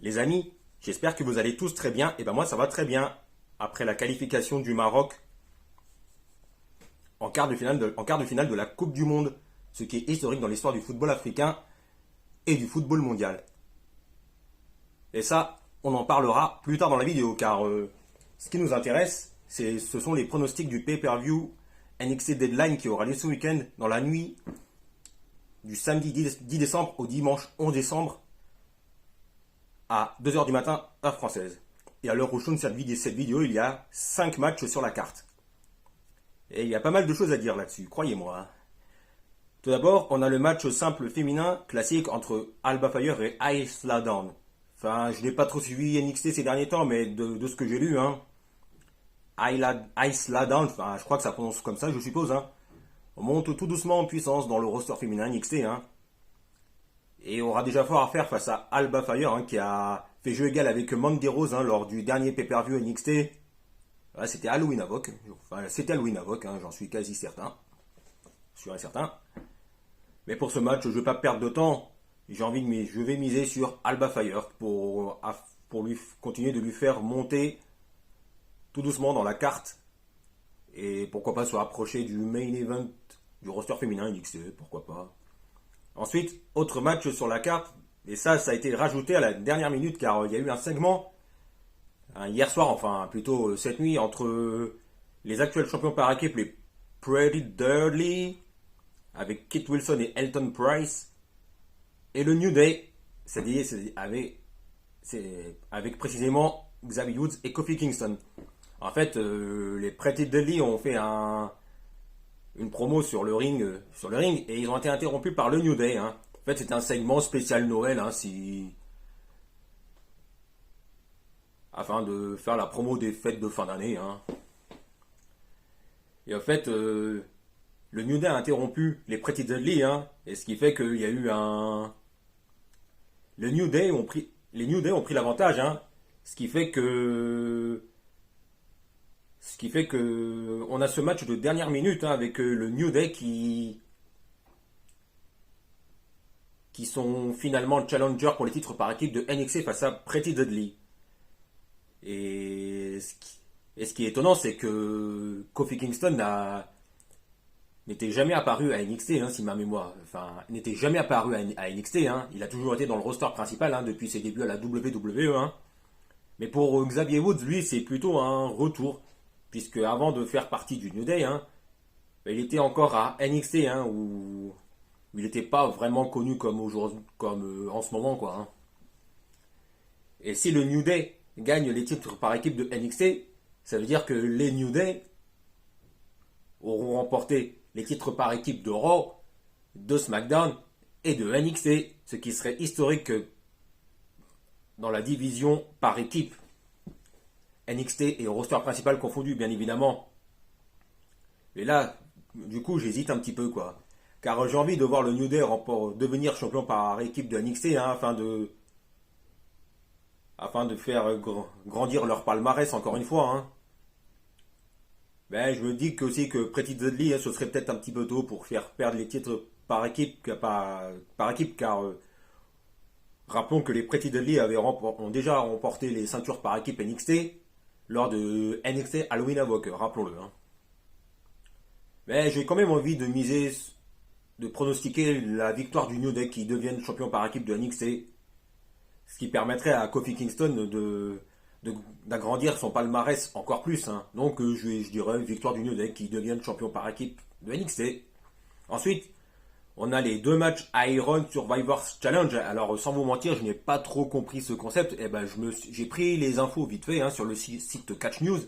Les amis, j'espère que vous allez tous très bien. Et ben moi, ça va très bien. Après la qualification du Maroc en quart de finale de la Coupe du Monde, ce qui est historique dans l'histoire du football africain et du football mondial. Et ça, on en parlera plus tard dans la vidéo, car ce qui nous intéresse, ce sont les pronostics du pay-per-view NXT Deadline qui aura lieu ce week-end dans la nuit du samedi 10 décembre au dimanche 11 décembre à 2 h du matin, heure française. Et à l'heure où je tourne cette vidéo, il y a 5 matchs sur la carte. Et il y a pas mal de choses à dire là-dessus, croyez-moi. Tout d'abord, on a le match simple féminin classique entre Alba Fire et Isla Dawn. Enfin, je n'ai pas trop suivi NXT ces derniers temps, mais de ce que j'ai lu, Isla Dawn, enfin, je crois que ça prononce comme ça, je suppose, on monte tout doucement en puissance dans le roster féminin NXT, Et aura déjà fort à faire face à Alba Fire, qui a fait jeu égal avec Mandy Rose lors du dernier pay-per-view NXT. C'était Halloween Havoc. Enfin, c'était Halloween Havoc, j'en suis quasi certain. Sûr et certain. Mais pour ce match, je ne vais pas perdre de temps. Je vais miser sur Alba Fire pour lui continuer de lui faire monter tout doucement dans la carte. Et pourquoi pas se rapprocher du main event du roster féminin NXT, pourquoi pas. Ensuite, autre match sur la carte, et ça a été rajouté à la dernière minute car il y a eu un segment hier soir, enfin plutôt cette nuit, entre les actuels champions par équipe, les Pretty Deadly, avec Kit Wilson et Elton Price, et le New Day, c'est-à-dire avec précisément Xavier Woods et Kofi Kingston. En fait, les Pretty Deadly ont fait une promo sur le ring, et ils ont été interrompus par le New Day. En fait, c'était un segment spécial Noël, afin de faire la promo des fêtes de fin d'année. Et en fait, le New Day a interrompu les Pretty Deadly, et ce qui fait qu'il y a eu les New Day ont pris l'avantage, ce qui fait que on a ce match de dernière minute avec le New Day qui sont finalement challengers pour les titres par équipe de NXT face à Pretty Deadly. Et ce qui est étonnant, c'est que Kofi Kingston n'était jamais apparu à NXT, si ma mémoire, n'était jamais apparu à NXT. Il a toujours été dans le roster principal depuis ses débuts à la WWE. Mais pour Xavier Woods, lui, c'est plutôt un retour. Puisque avant de faire partie du New Day, il était encore à NXT, où il n'était pas vraiment connu comme en ce moment, quoi. Et si le New Day gagne les titres par équipe de NXT, ça veut dire que les New Day auront remporté les titres par équipe de Raw, de SmackDown et de NXT, ce qui serait historique dans la division par équipe. NXT et au roster principal confondu, bien évidemment. Et là, du coup, j'hésite un petit peu, quoi. Car j'ai envie de voir le New Day devenir champion par équipe de NXT, afin de faire grandir leur palmarès encore une fois. Je me dis aussi que Pretty Deadly, ce serait peut-être un petit peu tôt pour faire perdre les titres par équipe, car rappelons que les Pretty Deadly ont déjà remporté les ceintures par équipe NXT lors de NXT Halloween Havoc, rappelons-le. Mais j'ai quand même envie de pronostiquer la victoire du New Day qui devienne champion par équipe de NXT, ce qui permettrait à Kofi Kingston d'agrandir son palmarès encore plus. Donc je dirais victoire du New Day qui devienne champion par équipe de NXT. Ensuite, on a les 2 matchs Iron Survivor Challenge. Alors, sans vous mentir, je n'ai pas trop compris ce concept. J'ai pris les infos vite fait sur le site Catch News.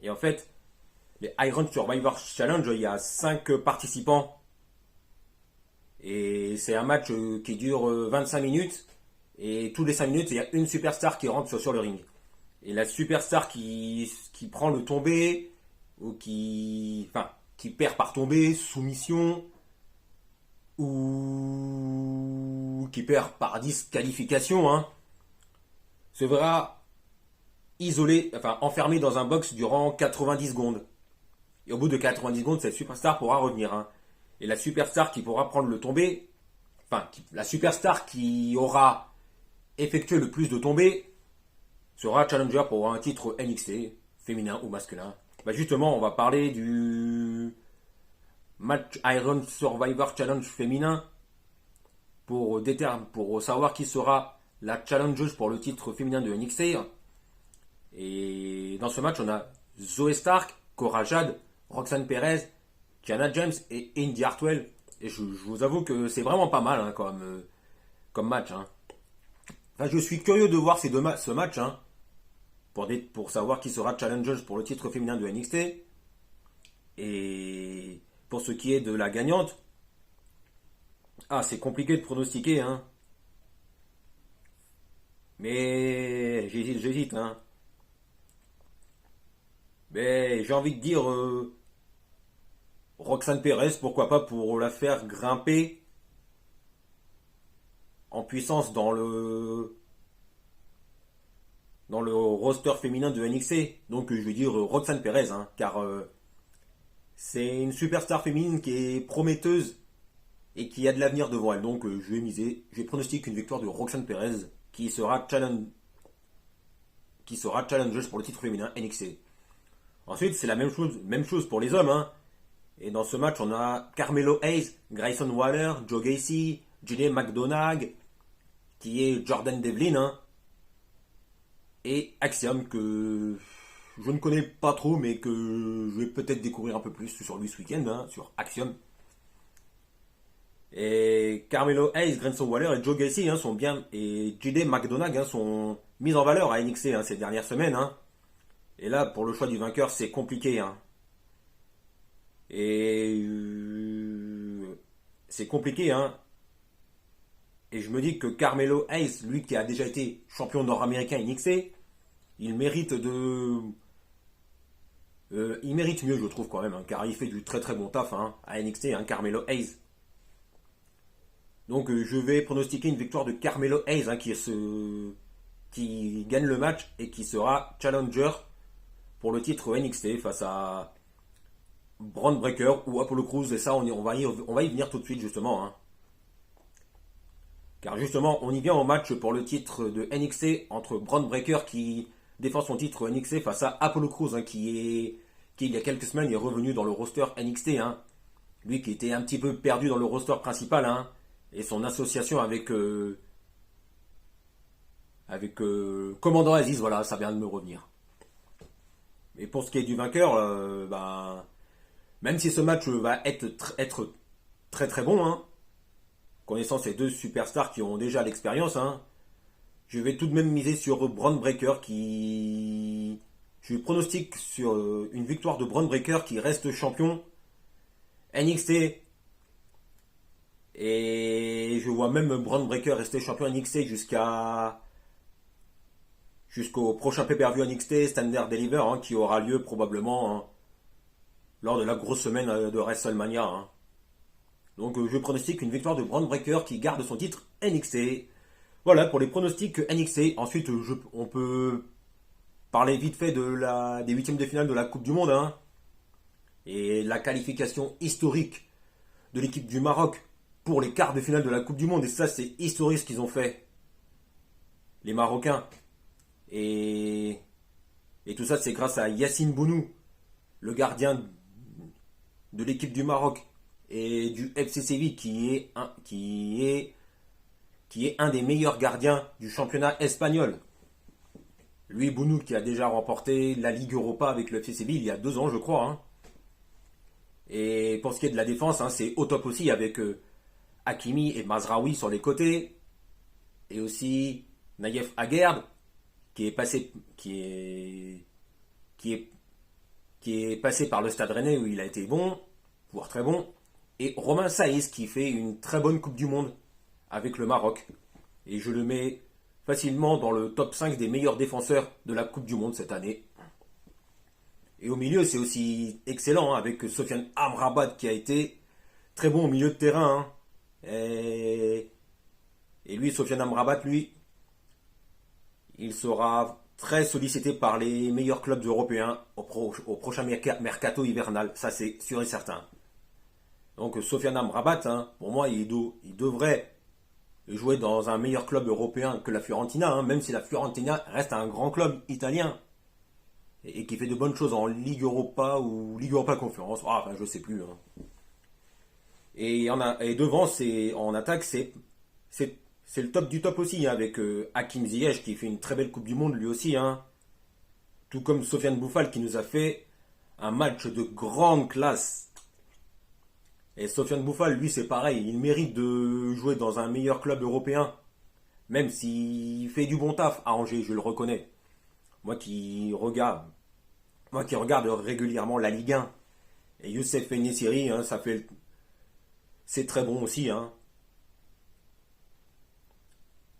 Et en fait, les Iron Survivor Challenge, il y a 5 participants. Et c'est un match qui dure 25 minutes. Et tous les 5 minutes, il y a une superstar qui rentre sur le ring. Et la superstar qui prend le tombé, ou qui perd par tombé, soumission, ou qui perd par disqualification, se verra enfermé dans un box durant 90 secondes. Et au bout de 90 secondes, cette superstar pourra revenir. Et la superstar qui pourra prendre le tombé, la superstar qui aura effectuer le plus de tombées sera challenger pour un titre NXT, féminin ou masculin. Bah justement, on va parler du match Iron Survivor Challenge féminin pour savoir qui sera la challengeuse pour le titre féminin de NXT. Et dans ce match, on a Zoe Stark, Cora Jade, Roxanne Perez, Kiana James et Indy Hartwell. Et je vous avoue que c'est vraiment pas mal hein, comme match. Hein. Enfin, je suis curieux de voir ce match hein, pour savoir qui sera challengeuse pour le titre féminin de NXT. Et pour ce qui est de la gagnante, c'est compliqué de pronostiquer. Hein. Mais j'hésite. Hein. Mais j'ai envie de dire Roxanne Perez, pourquoi pas pour la faire grimper en puissance dans le roster féminin de NXT. Donc je vais dire Roxanne Perez, hein, car c'est une superstar féminine qui est prometteuse et qui a de l'avenir devant elle. Donc je vais pronostiquer une victoire de Roxanne Perez qui sera challengeuse pour le titre féminin NXT. Ensuite, c'est la même chose pour les hommes. Hein. Et dans ce match, on a Carmelo Hayes, Grayson Waller, Joe Gacy, Jay McDonagh, qui est Jordan Devlin, hein, et Axiom, que je ne connais pas trop, mais que je vais peut-être découvrir un peu plus sur lui ce week-end, hein, sur Axiom. Et Carmelo Hayes, Grayson Waller et Joe Gacy hein, sont bien, et Jay McDonagh hein, sont mis en valeur à NXT hein, ces dernières semaines. Hein. Et là, pour le choix du vainqueur, c'est compliqué. Hein. Et c'est compliqué. Hein. Et je me dis que Carmelo Hayes, lui qui a déjà été champion nord-américain NXT, il mérite il mérite mieux, je trouve quand même, hein, car il fait du très très bon taf hein, à NXT, hein, Carmelo Hayes. Donc je vais pronostiquer une victoire de Carmelo Hayes hein, qui gagne le match et qui sera challenger pour le titre NXT face à Bron Breakker ou Apollo Crews. Et ça, on va y venir tout de suite justement. Hein. Car justement, on y vient au match pour le titre de NXT entre Bron Breakker qui défend son titre NXT face à Apollo Crews hein, qui il y a quelques semaines est revenu dans le roster NXT. Hein. Lui qui était un petit peu perdu dans le roster principal. Hein, et son association avec Commandant Aziz, voilà, ça vient de me revenir. Et pour ce qui est du vainqueur, même si ce match va être très très bon, hein, connaissant ces deux superstars qui ont déjà l'expérience, hein, je vais tout de même miser sur Bron Breakker je pronostique sur une victoire de Bron Breakker qui reste champion NXT. Et je vois même Bron Breakker rester champion NXT jusqu'au prochain pay-per-view NXT Standard Deliver hein, qui aura lieu probablement hein, lors de la grosse semaine de WrestleMania. Hein. Donc je pronostique une victoire de Bron Breakker qui garde son titre NXT. Voilà pour les pronostics NXT. Ensuite on peut parler vite fait des huitièmes de finale de la Coupe du Monde hein, et la qualification historique de l'équipe du Maroc pour les quarts de finale de la Coupe du Monde. Et ça c'est historique ce qu'ils ont fait, les Marocains. Et tout ça, c'est grâce à Yassine Bounou, le gardien de l'équipe du Maroc et du FC Séville, qui est un des meilleurs gardiens du championnat espagnol. Lui, Bounou, qui a déjà remporté la Ligue Europa avec le FC Séville il y a 2 ans, je crois. Hein. Et pour ce qui est de la défense, hein, c'est au top aussi avec Hakimi et Mazraoui sur les côtés. Et aussi Naïef Aguerd, qui est passé par le Stade Rennais où il a été bon, voire très bon, et Romain Saïs qui fait une très bonne Coupe du Monde avec le Maroc. Et je le mets facilement dans le top 5 des meilleurs défenseurs de la Coupe du Monde cette année. Et au milieu, c'est aussi excellent hein, avec Sofiane Amrabat qui a été très bon au milieu de terrain. Hein. Et lui, Sofiane Amrabat, lui, il sera très sollicité par les meilleurs clubs européens au prochain mercato hivernal. Ça, c'est sûr et certain. Donc, Sofiane Amrabat, hein, pour moi, il devrait jouer dans un meilleur club européen que la Fiorentina, hein, même si la Fiorentina reste un grand club italien et qui fait de bonnes choses en Ligue Europa ou Ligue Europa Conférence. Ah, enfin, je sais plus, hein. Et devant, en attaque, c'est le top du top aussi, hein, avec Hakim Ziyech qui fait une très belle Coupe du Monde lui aussi, hein. Tout comme Sofiane Bouffal qui nous a fait un match de grande classe. Et Sofiane Bouffal, lui, c'est pareil, il mérite de jouer dans un meilleur club européen, même s'il fait du bon taf à Angers, je le reconnais. Moi qui regarde, Moi qui regarde régulièrement la Ligue 1, et Youssef Nesyri, hein, c'est très bon aussi, hein.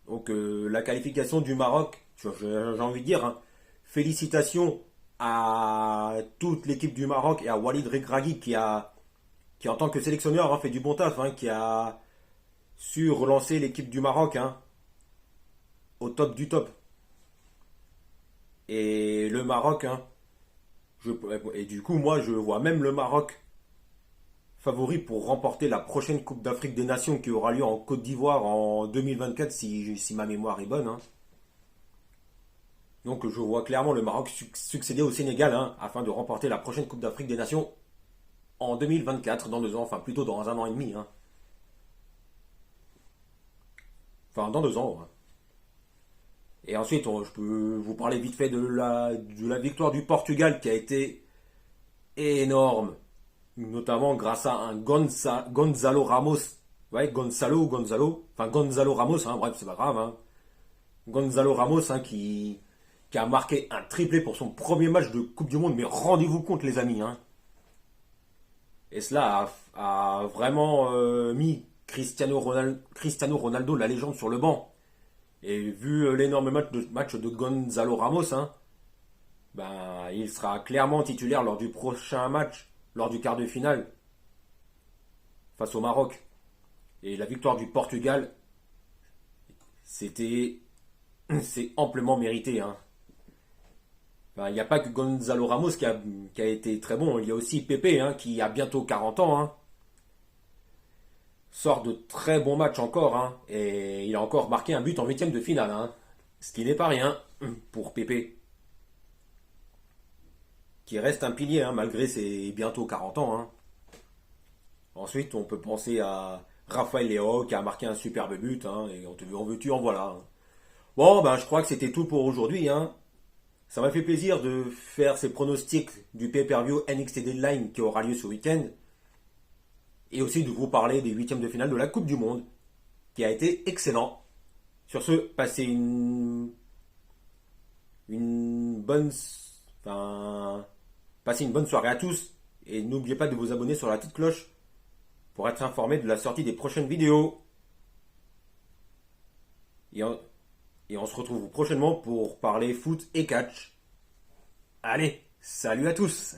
Donc la qualification du Maroc, j'ai envie de dire, hein, félicitations à toute l'équipe du Maroc et à Walid Regragui qui en tant que sélectionneur, hein, fait du bon taf, hein, qui a su relancer l'équipe du Maroc, hein, au top du top. Et le Maroc, hein, et du coup moi je vois même le Maroc favori pour remporter la prochaine Coupe d'Afrique des Nations qui aura lieu en Côte d'Ivoire en 2024 si ma mémoire est bonne, hein. Donc je vois clairement le Maroc succéder au Sénégal, hein, afin de remporter la prochaine Coupe d'Afrique des Nations en 2024, dans 2 ans, enfin plutôt dans un an et demi, hein. Enfin dans 2 ans, hein. Et ensuite, je peux vous parler vite fait de la victoire du Portugal qui a été énorme, notamment grâce à un Gonzalo Ramos. Ouais, Gonzalo, enfin Gonzalo Ramos, hein, bref, c'est pas grave, hein. Gonzalo Ramos, hein, qui a marqué un triplé pour son premier match de Coupe du Monde, mais rendez-vous compte, les amis, hein. Et cela a vraiment mis Cristiano Ronaldo, la légende, sur le banc. Et vu l'énorme match de Gonzalo Ramos, hein, ben, il sera clairement titulaire lors du prochain match, lors du quart de finale, face au Maroc. Et la victoire du Portugal, c'est amplement mérité, hein. Ben, il n'y a pas que Gonzalo Ramos qui a été très bon, il y a aussi Pepe, hein, qui a bientôt 40 ans, hein, sort de très bons matchs encore, hein, et il a encore marqué un but en huitième de finale, hein, ce qui n'est pas rien pour Pepe, qui reste un pilier, hein, malgré ses bientôt 40 ans, hein. Ensuite, on peut penser à Raphaël Léo qui a marqué un superbe but, hein, et en veux-tu, en voilà, hein. Bon, ben je crois que c'était tout pour aujourd'hui, hein. Ça m'a fait plaisir de faire ces pronostics du pay-per-view NXT Deadline qui aura lieu ce week-end, et aussi de vous parler des huitièmes de finale de la Coupe du Monde, qui a été excellent. Sur ce, passez une bonne, enfin, passez une bonne soirée à tous, et n'oubliez pas de vous abonner sur la petite cloche pour être informé de la sortie des prochaines vidéos. Et on se retrouve prochainement pour parler foot et catch. Allez, salut à tous!